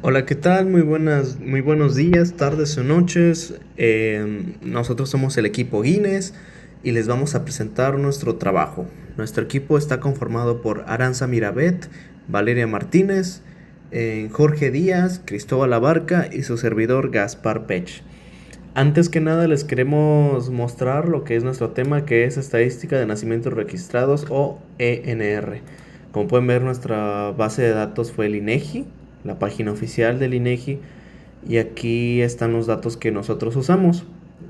Hola, ¿qué tal? Muy buenos días, tardes o noches. Nosotros somos el equipo Guinness y les vamos a presentar nuestro trabajo. Nuestro equipo está conformado por Aranza Mirabet, Valeria Martínez, Jorge Díaz, Cristóbal Abarca y su servidor Gaspar Pech. Antes que nada les queremos mostrar lo que es nuestro tema, que es estadística de nacimientos registrados o ENR. Como pueden ver, nuestra base de datos fue el INEGI, la página oficial del INEGI, y aquí están los datos que nosotros usamos.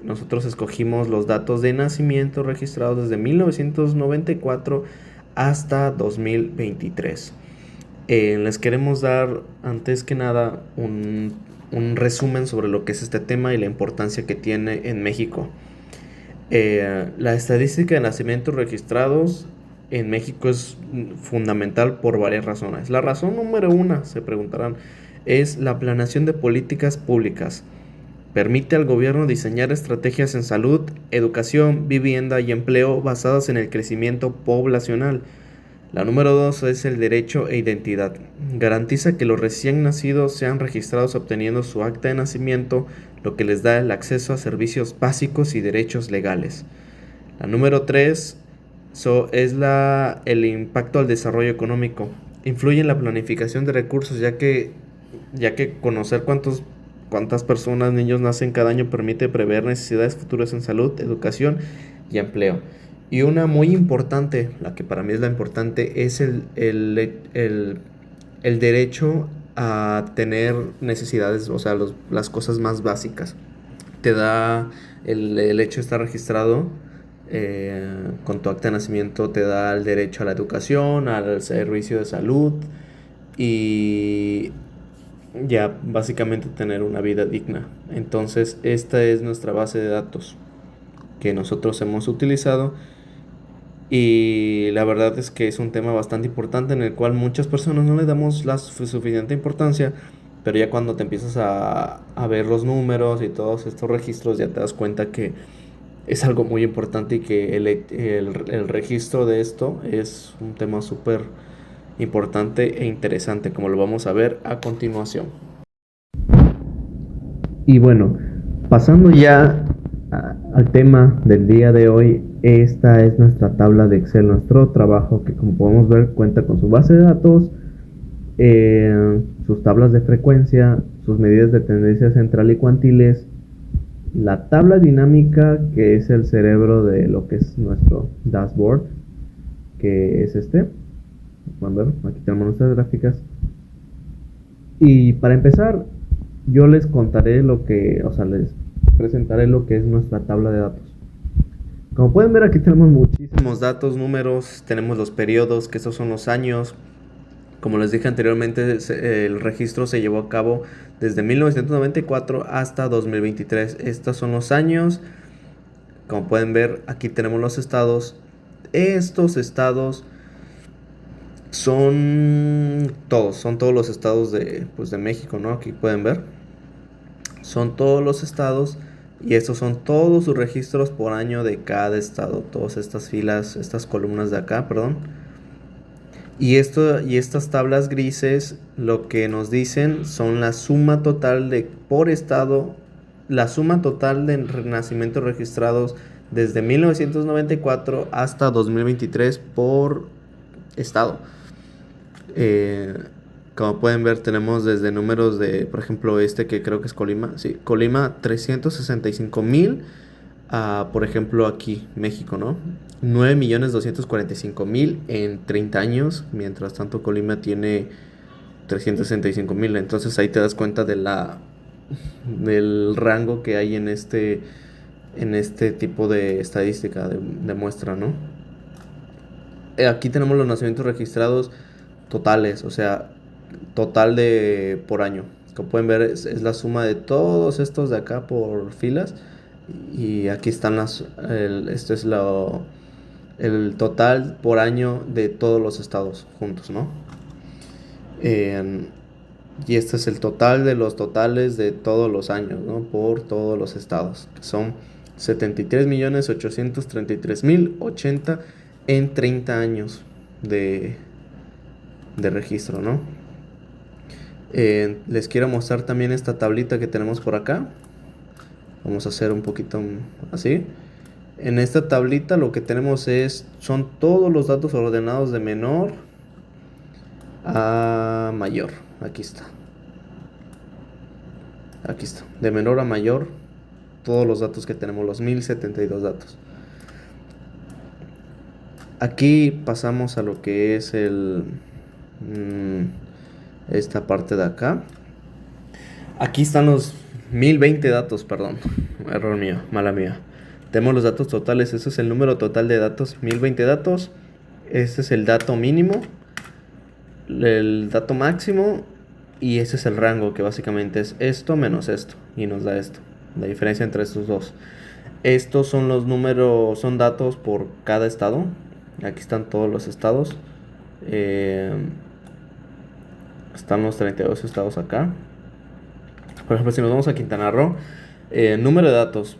Nosotros escogimos los datos de nacimiento registrados desde 1994 hasta 2023. Les queremos dar, antes que nada, un resumen sobre lo que es este tema y la importancia que tiene en México. La estadística de nacimientos registrados en México es fundamental por varias razones. La razón número una, se preguntarán, es la planeación de políticas públicas. Permite al gobierno diseñar estrategias en salud, educación, vivienda y empleo basadas en el crecimiento poblacional. La número 2 es el derecho e identidad. Garantiza que los recién nacidos sean registrados obteniendo su acta de nacimiento, lo que les da el acceso a servicios básicos y derechos legales. La número 3 es el impacto al desarrollo económico. Influye en la planificación de recursos, ya que conocer cuántas personas, niños nacen cada año permite prever necesidades futuras en salud, educación y empleo. Y una muy importante, la que para mí es la importante, es el derecho a tener necesidades, o sea, las cosas más básicas. Te da el hecho de estar registrado con tu acta de nacimiento, te da el derecho a la educación, al servicio de salud y ya básicamente tener una vida digna. Entonces, esta es nuestra base de datos que nosotros hemos utilizado y la verdad es que es un tema bastante importante en el cual muchas personas no le damos la suficiente importancia, pero ya cuando te empiezas a ver los números y todos estos registros ya te das cuenta que es algo muy importante y que el registro de esto es un tema súper importante e interesante, como lo vamos a ver a continuación. Y bueno, pasando ya al tema del día de hoy, esta es nuestra tabla de Excel, nuestro trabajo que como podemos ver cuenta con su base de datos, sus tablas de frecuencia, sus medidas de tendencia central y cuantiles, la tabla dinámica que es el cerebro de lo que es nuestro dashboard, que es este. Pueden ver, aquí tenemos nuestras gráficas. Y para empezar, yo les contaré les presentaré lo que es nuestra tabla de datos. Como pueden ver, aquí tenemos muchísimos datos, números, tenemos los periodos, que esos son los años. Como les dije anteriormente, el registro se llevó a cabo desde 1994 hasta 2023. Estos son los años. Como pueden ver, aquí tenemos los estados. Estos estados son todos los estados de México, ¿no? Aquí pueden ver. Son todos los estados y estos son todos sus registros por año de cada estado. Todas estas filas, estas columnas de acá, perdón. Y estas tablas grises lo que nos dicen son la suma total por estado, la suma total de nacimientos registrados desde 1994 hasta 2023 por estado. Eh, Como pueden ver, tenemos desde números de, por ejemplo, este que creo que es Colima. Sí, Colima 365,000 a, por ejemplo, aquí, México, ¿no? 9,245,000 en 30 años. Mientras tanto, Colima tiene 365,000. Entonces ahí te das cuenta del rango que hay en este tipo de estadística de muestra, ¿no? Aquí tenemos los nacimientos registrados totales, o sea, total de por año. Como pueden ver, es la suma de todos estos de acá por filas. Y aquí están esto es el total por año de todos los estados juntos, ¿no? Y este es el total de los totales de todos los años, ¿no? Por todos los estados, que son 73,833,080 en 30 años de registro, ¿no? Les quiero mostrar también esta tablita que tenemos por acá. Vamos a hacer un poquito así. En esta tablita lo que tenemos son todos los datos ordenados de menor a mayor. Aquí está. Aquí está. De menor a mayor, todos los datos que tenemos, los 1072 datos. Aquí pasamos a lo que es esta parte de acá. Aquí están los 1020 datos, perdón. Error mío, mala mía. Tenemos los datos totales, ese es el número total de datos, 1020 datos. Este es el dato mínimo, el dato máximo, y ese es el rango, que básicamente es esto menos esto, y nos da esto, la diferencia entre estos dos. Estos son los números, son datos por cada estado. Aquí están todos los estados. Están los 32 estados acá. Por ejemplo, si nos vamos a Quintana Roo, número de datos,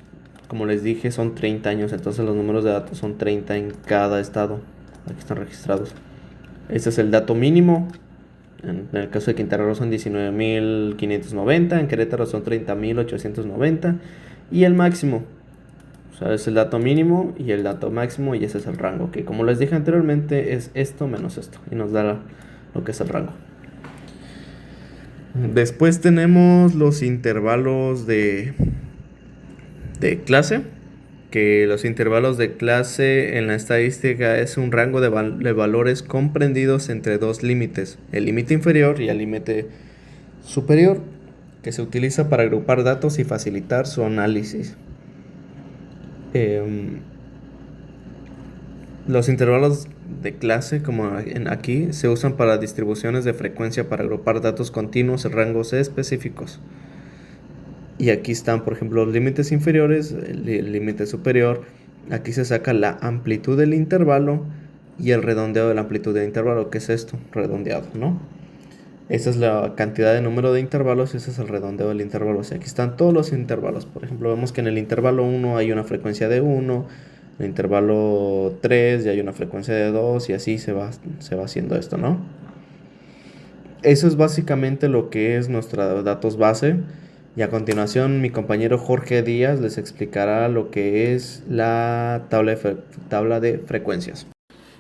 como les dije, son 30 años, entonces los números de datos son 30 en cada estado. Aquí están registrados. Este es el dato mínimo. En el caso de Quintana Roo son 19.590, en Querétaro son 30.890. Y el máximo, o sea, es el dato mínimo y el dato máximo, y ese es el rango, que como les dije anteriormente es esto menos esto, y nos da lo que es el rango. Después tenemos los intervalos de clase, que los intervalos de clase en la estadística es un rango de valores comprendidos entre dos límites, el límite inferior y el límite superior, que se utiliza para agrupar datos y facilitar su análisis. Los intervalos de clase, como aquí, se usan para distribuciones de frecuencia para agrupar datos continuos en rangos específicos. Y aquí están, por ejemplo, los límites inferiores, el límite superior. Aquí se saca la amplitud del intervalo y el redondeo de la amplitud del intervalo. ¿Qué es esto? Redondeado, ¿no? Esa es la cantidad de número de intervalos y ese es el redondeo del intervalo. O sea, aquí están todos los intervalos. Por ejemplo, vemos que en el intervalo 1 hay una frecuencia de 1, en el intervalo 3 ya hay una frecuencia de 2, y así se va haciendo esto, ¿no? Eso es básicamente lo que es nuestros datos base. Y a continuación mi compañero Jorge Díaz les explicará lo que es la tabla de frecuencias.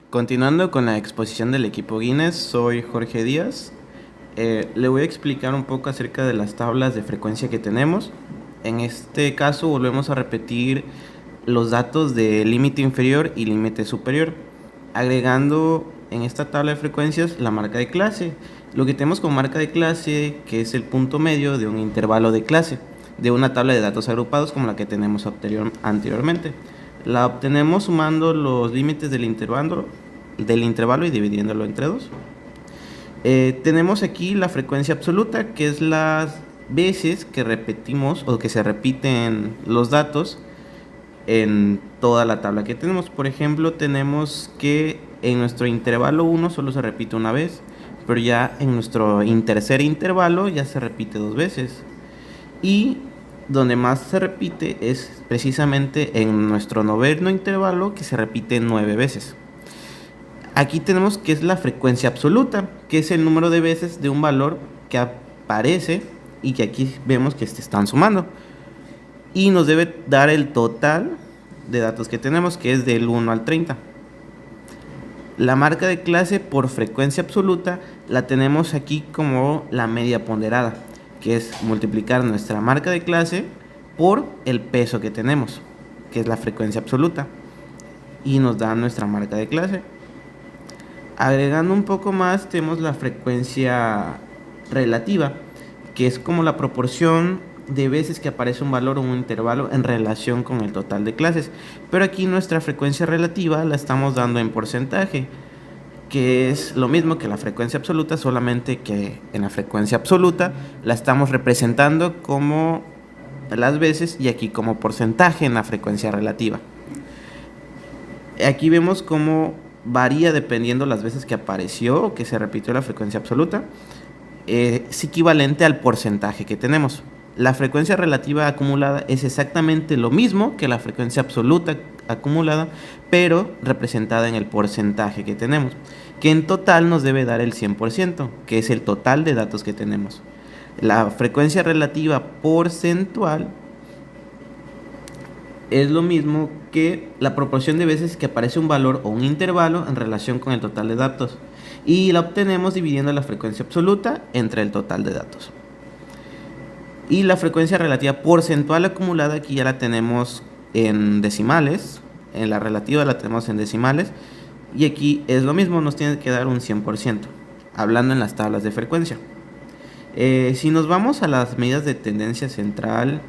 Continuando con la exposición del equipo Guinness, soy Jorge Díaz. Le voy a explicar un poco acerca de las tablas de frecuencia que tenemos. En este caso volvemos a repetir los datos de límite inferior y límite superior, agregando en esta tabla de frecuencias la marca de clase. Lo que tenemos como marca de clase, que es el punto medio de un intervalo de clase, de una tabla de datos agrupados como la que tenemos anteriormente. La obtenemos sumando los límites del intervalo y dividiéndolo entre 2. Tenemos aquí la frecuencia absoluta, que es las veces que repetimos o que se repiten los datos en toda la tabla que tenemos. Por ejemplo, tenemos que en nuestro intervalo 1 solo se repite una vez, pero ya en nuestro tercer intervalo ya se repite 2 veces. Y donde más se repite es precisamente en nuestro noveno intervalo, que se repite 9 veces. Aquí tenemos que es la frecuencia absoluta, que es el número de veces de un valor que aparece y que aquí vemos que se están sumando. Y nos debe dar el total de datos que tenemos, que es del 1 al 30. La marca de clase por frecuencia absoluta la tenemos aquí como la media ponderada, que es multiplicar nuestra marca de clase por el peso que tenemos, que es la frecuencia absoluta, y nos da nuestra marca de clase. Agregando un poco más, tenemos la frecuencia relativa, que es como la proporción de veces que aparece un valor o un intervalo en relación con el total de clases. Pero aquí nuestra frecuencia relativa la estamos dando en porcentaje, que es lo mismo que la frecuencia absoluta, solamente que en la frecuencia absoluta la estamos representando como las veces y aquí como porcentaje en la frecuencia relativa. Aquí vemos cómo varía dependiendo las veces que apareció o que se repitió la frecuencia absoluta. Es equivalente al porcentaje que tenemos. La frecuencia relativa acumulada es exactamente lo mismo que la frecuencia absoluta acumulada, pero representada en el porcentaje que tenemos. que en total nos debe dar el 100%, que es el total de datos que tenemos. La frecuencia relativa porcentual es lo mismo que la proporción de veces que aparece un valor o un intervalo en relación con el total de datos, y la obtenemos dividiendo la frecuencia absoluta entre el total de datos. Y la frecuencia relativa porcentual acumulada aquí ya la tenemos en decimales, en la relativa la tenemos en decimales, y aquí es lo mismo, nos tiene que dar un 100%, hablando en las tablas de frecuencia. Si nos vamos a las medidas de tendencia central,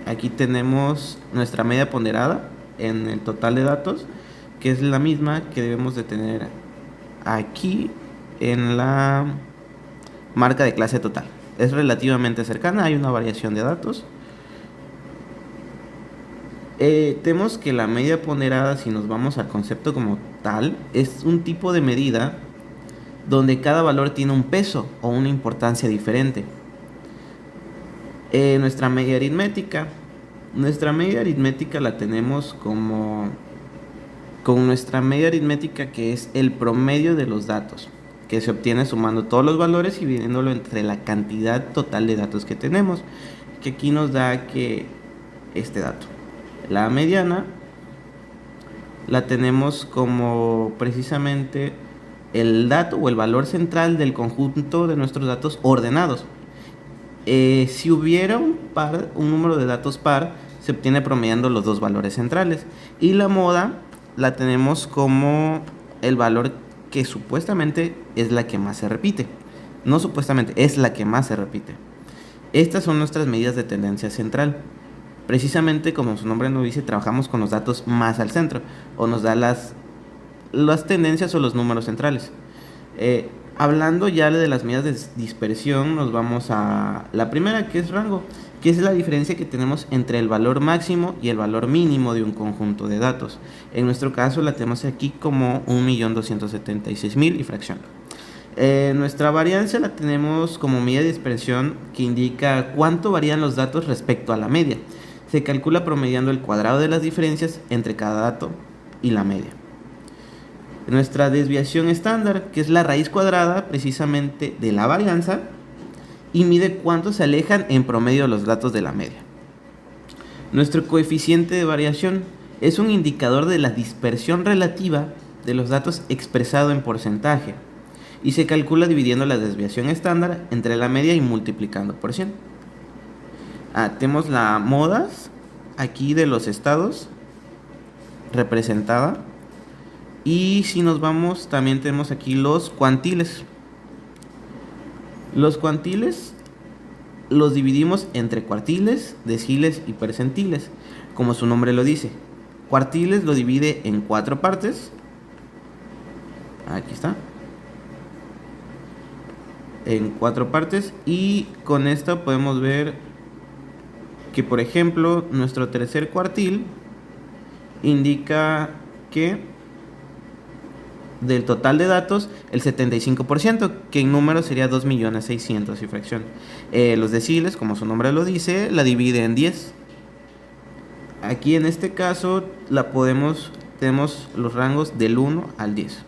aquí tenemos nuestra media ponderada en el total de datos, que es la misma que debemos de tener aquí en la marca de clase total. Es relativamente cercana, hay una variación de datos. Tenemos que la media ponderada, si nos vamos al concepto como tal, es un tipo de medida donde cada valor tiene un peso o una importancia diferente. Nuestra media aritmética la tenemos como con nuestra media aritmética, que es el promedio de los datos, que se obtiene sumando todos los valores y dividiéndolo entre la cantidad total de datos que tenemos, que aquí nos da que este dato. La mediana la tenemos como precisamente el dato o el valor central del conjunto de nuestros datos ordenados. Si hubiera un número de datos par, se obtiene promediando los dos valores centrales. Y la moda la tenemos como el valor que supuestamente es la que más se repite. No supuestamente, es la que más se repite. Estas son nuestras medidas de tendencia central. Precisamente como su nombre nos dice, trabajamos con los datos más al centro, o nos da las tendencias o los números centrales. Hablando ya de las medidas de dispersión, nos vamos a la primera, que es rango, que es la diferencia que tenemos entre el valor máximo y el valor mínimo de un conjunto de datos. En nuestro caso la tenemos aquí como 1.276.000 y fracción. Nuestra varianza la tenemos como medida de dispersión que indica cuánto varían los datos respecto a la media. Se calcula promediando el cuadrado de las diferencias entre cada dato y la media. Nuestra desviación estándar, que es la raíz cuadrada precisamente de la varianza, y mide cuánto se alejan en promedio los datos de la media. Nuestro coeficiente de variación es un indicador de la dispersión relativa de los datos expresado en porcentaje, y se calcula dividiendo la desviación estándar entre la media y multiplicando por 100. Tenemos la modas aquí de los estados representada. Y si nos vamos, también tenemos aquí los cuantiles. Los cuantiles los dividimos entre cuartiles, deciles y percentiles, como su nombre lo dice. Cuartiles lo divide en 4 partes. Aquí está. En 4 partes, y con esto podemos ver que, por ejemplo, nuestro tercer cuartil indica que del total de datos, el 75%, que en número sería 2.600.000 y fracción. Los deciles, como su nombre lo dice, la divide en 10. Aquí en este caso tenemos los rangos del 1 al 10.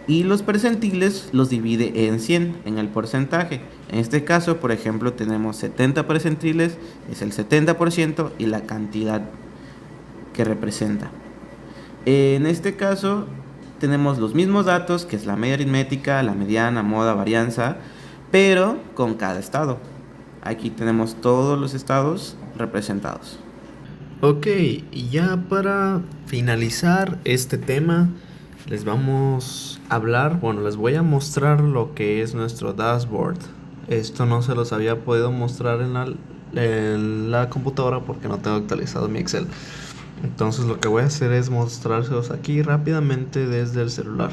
Y los percentiles los divide en 100, en el porcentaje. En este caso, por ejemplo, tenemos 70 percentiles, es el 70% y la cantidad que representa. En este caso tenemos los mismos datos, que es la media aritmética, la mediana, moda, varianza, pero con cada estado. Aquí tenemos todos los estados representados. Ok, y ya para finalizar este tema, les vamos a hablar, les voy a mostrar lo que es nuestro dashboard. Esto no se los había podido mostrar en la computadora porque no tengo actualizado mi Excel. Entonces lo que voy a hacer es mostrárselos aquí rápidamente desde el celular.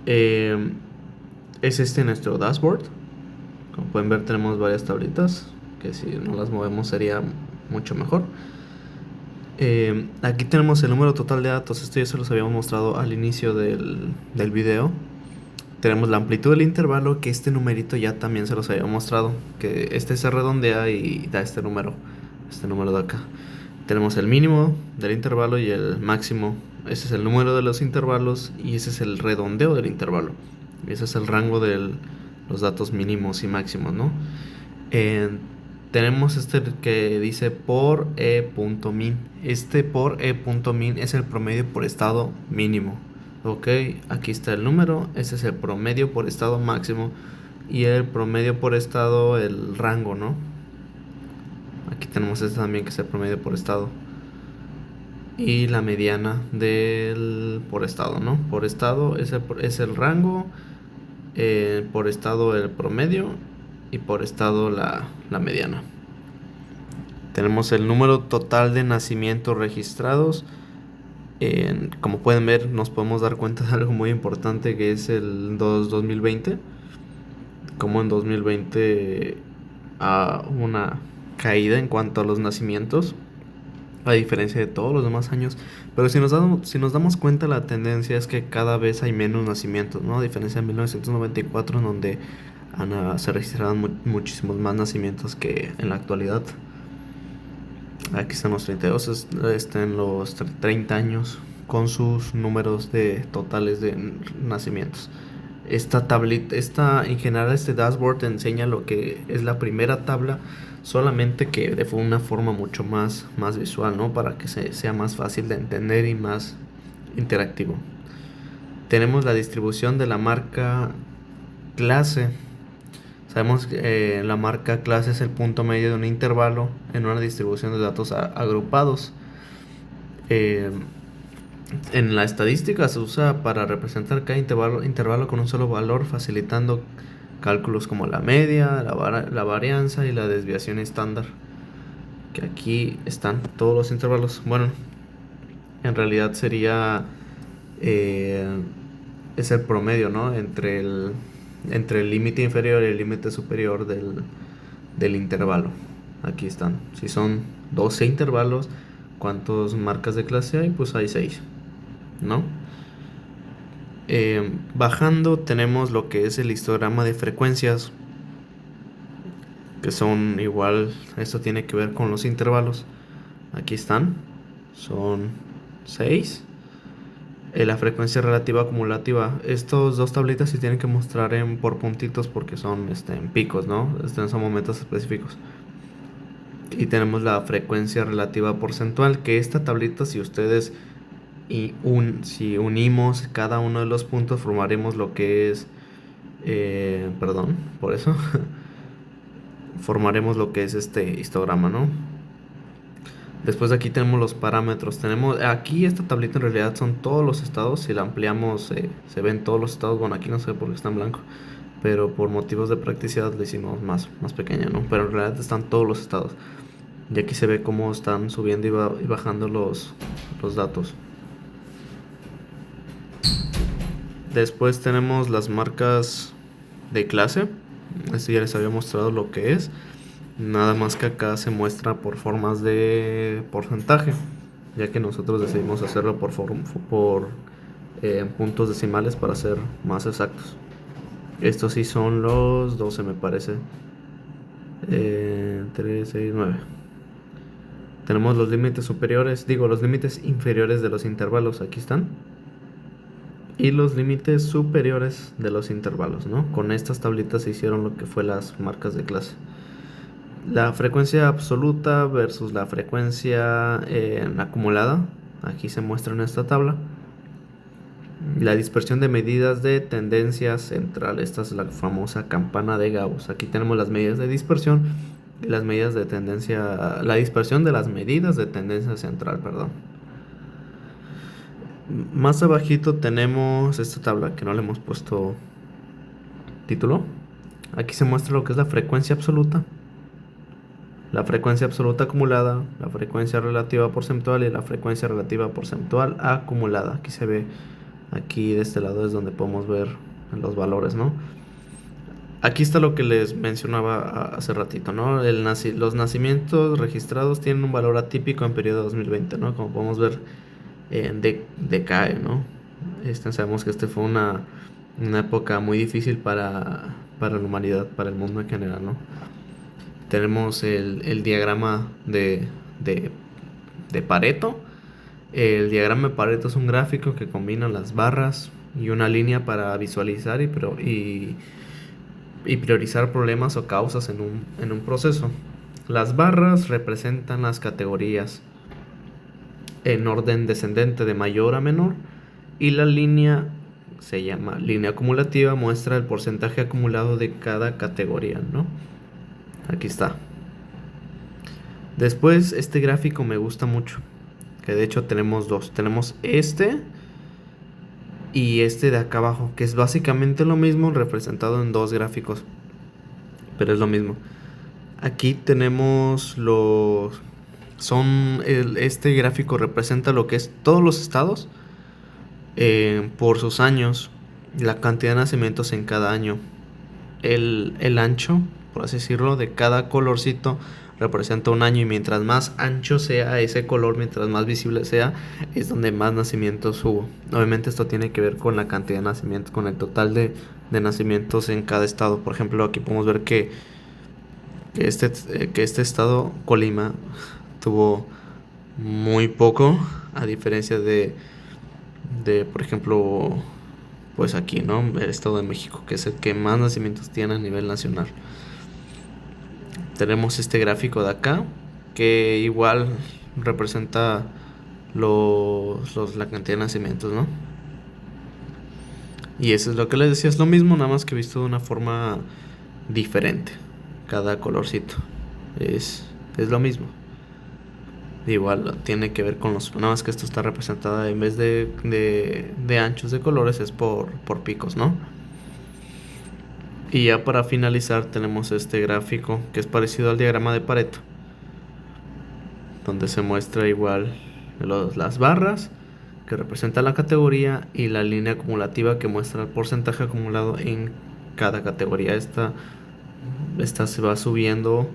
Es este nuestro dashboard. Como pueden ver, tenemos varias tablitas que si no las movemos sería mucho mejor. Aquí tenemos el número total de datos. Esto ya se los habíamos mostrado al inicio del video. Tenemos la amplitud del intervalo, que este numerito ya también se los había mostrado, que este se redondea y da este número de acá. Tenemos el mínimo del intervalo y el máximo. Ese es el número de los intervalos y ese es el redondeo del intervalo. Ese es el rango de los datos mínimos y máximos, ¿no? Eh, Tenemos este que dice por e.min. Este por e.min es el promedio por estado mínimo. Ok, aquí está el número. Este es el promedio por estado máximo. Y el promedio por estado, el rango, ¿no? Aquí tenemos este también que es el promedio por estado. Y la mediana del por estado, ¿no? Por estado es el rango. Por estado el promedio. Y por estado la mediana. Tenemos el número total de nacimientos registrados. Como pueden ver, nos podemos dar cuenta de algo muy importante que es el 2020. Como en 2020 hubo una caída en cuanto a los nacimientos, a diferencia de todos los demás años. Pero si nos damos cuenta, la tendencia es que cada vez hay menos nacimientos, ¿no? A diferencia de 1994, en donde se registraron muchísimos más nacimientos que en la actualidad. Aquí están los 32, en los 30 años con sus números totales de nacimientos. Esta tablita, en general este dashboard te enseña lo que es la primera tabla, solamente que de una forma mucho más visual, ¿no? Para que sea más fácil de entender y más interactivo. Tenemos la distribución de la marca clase. Sabemos que la marca clase es el punto medio de un intervalo en una distribución de datos agrupados. En la estadística se usa para representar cada intervalo con un solo valor, facilitando cálculos como la media, la varianza y la desviación estándar. Que aquí están todos los intervalos. Bueno, en realidad sería es el promedio, ¿no? Entre el límite inferior y el límite superior del intervalo. Aquí están. Si son 12 intervalos, ¿cuántas marcas de clase hay? Pues hay 6, ¿no? Bajando tenemos lo que es el histograma de frecuencias, que son igual, esto tiene que ver con los intervalos. Aquí están, son 6. La frecuencia relativa acumulativa, estos dos tablitas se tienen que mostrar por puntitos porque son en picos, ¿no? Son momentos específicos. Y tenemos la frecuencia relativa porcentual, que esta tablita, si ustedes si unimos cada uno de los puntos, formaremos lo que es perdón por eso formaremos lo que es este histograma, ¿no? Después de aquí tenemos los parámetros. Tenemos aquí esta tablita, en realidad son todos los estados. Si la ampliamos se ven todos los estados. Bueno, aquí no sé por qué está en blanco, pero por motivos de practicidad le hicimos más pequeña, ¿no? Pero en realidad están todos los estados. Y aquí se ve cómo están subiendo y bajando los datos. Después tenemos las marcas de clase. Esto ya les había mostrado lo que es. Nada más que acá se muestra por formas de porcentaje, ya que nosotros decidimos hacerlo por puntos decimales para ser más exactos. Estos sí son los 12, me parece. 3, 6, 9. Tenemos los límites superiores, los límites inferiores de los intervalos, aquí están. Y los límites superiores de los intervalos, ¿no? Con estas tablitas se hicieron lo que fue las marcas de clase. La frecuencia absoluta versus la frecuencia acumulada. Aquí se muestra en esta tabla. La dispersión de medidas de tendencia central. Esta es la famosa campana de Gauss. Aquí tenemos las medidas de dispersión y las medidas de tendencia. La dispersión de las medidas de tendencia central, perdón. Más abajito tenemos esta tabla que no le hemos puesto título. Aquí se muestra lo que es la frecuencia absoluta, la frecuencia absoluta acumulada, la frecuencia relativa porcentual y la frecuencia relativa porcentual acumulada. Aquí se ve, aquí de este lado es donde podemos ver los valores, ¿no? Aquí está lo que les mencionaba hace ratito, ¿no? Los nacimientos registrados tienen un valor atípico en periodo 2020, ¿no? Como podemos ver, decae, ¿no? Sabemos que fue una época muy difícil para la humanidad, para el mundo en general, ¿no? Tenemos el diagrama de de Pareto. El diagrama de Pareto es un gráfico que combina las barras y una línea para visualizar y priorizar problemas o causas en un proceso. Las barras representan las categorías en orden descendente de mayor a menor y la línea se llama línea acumulativa, muestra el porcentaje acumulado de cada categoría, ¿no? Aquí está. Después, este gráfico me gusta mucho, que de hecho tenemos dos. Tenemos este y este de acá abajo, que es básicamente lo mismo representado en dos gráficos, pero es lo mismo. Aquí tenemos este gráfico representa lo que es todos los estados por sus años, la cantidad de nacimientos en cada año, el ancho, por así decirlo, de cada colorcito representa un año, y mientras más ancho sea ese color, mientras más visible sea, es donde más nacimientos hubo. Obviamente esto tiene que ver con la cantidad de nacimientos, con el total de nacimientos en cada estado. Por ejemplo, aquí podemos ver que este estado, Colima, tuvo muy poco, a diferencia por ejemplo, pues aquí, ¿no? El Estado de México, que es el que más nacimientos tiene a nivel nacional. Tenemos este gráfico de acá, que igual representa la cantidad de nacimientos, ¿no? Y eso es lo que les decía, es lo mismo, nada más que visto de una forma diferente. Cada colorcito es lo mismo. Igual tiene que ver con nada más que esto está representado en vez de anchos de colores, es por picos, ¿no? Y ya para finalizar tenemos este gráfico que es parecido al diagrama de Pareto, donde se muestra igual las barras que representan la categoría y la línea acumulativa que muestra el porcentaje acumulado en cada categoría. Esta se va subiendo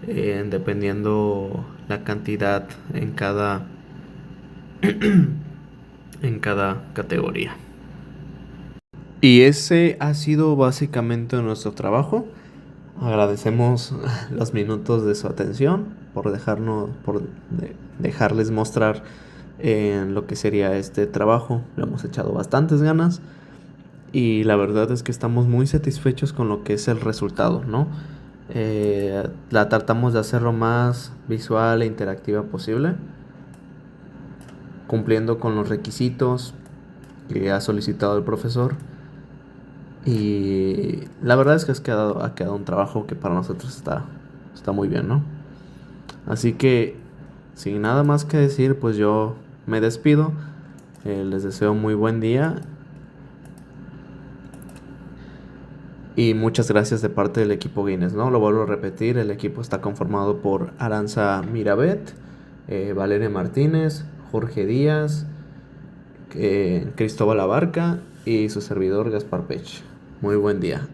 dependiendo la cantidad en cada categoría. Y ese ha sido básicamente nuestro trabajo. Agradecemos los minutos de su atención por dejarles mostrar lo que sería este trabajo. Le hemos echado bastantes ganas y la verdad es que estamos muy satisfechos con lo que es el resultado, ¿no? La tratamos de hacer lo más visual e interactiva posible, cumpliendo con los requisitos que ha solicitado el profesor. Y la verdad es que ha quedado un trabajo que para nosotros está muy bien, ¿no? Así que, sin nada más que decir, pues yo me despido. Les deseo muy buen día. Y muchas gracias de parte del equipo Guinness, ¿no? Lo vuelvo a repetir, el equipo está conformado por Aranza Mirabet, Valeria Martínez, Jorge Díaz, Cristóbal Abarca y su servidor Gaspar Pech. Muy buen día.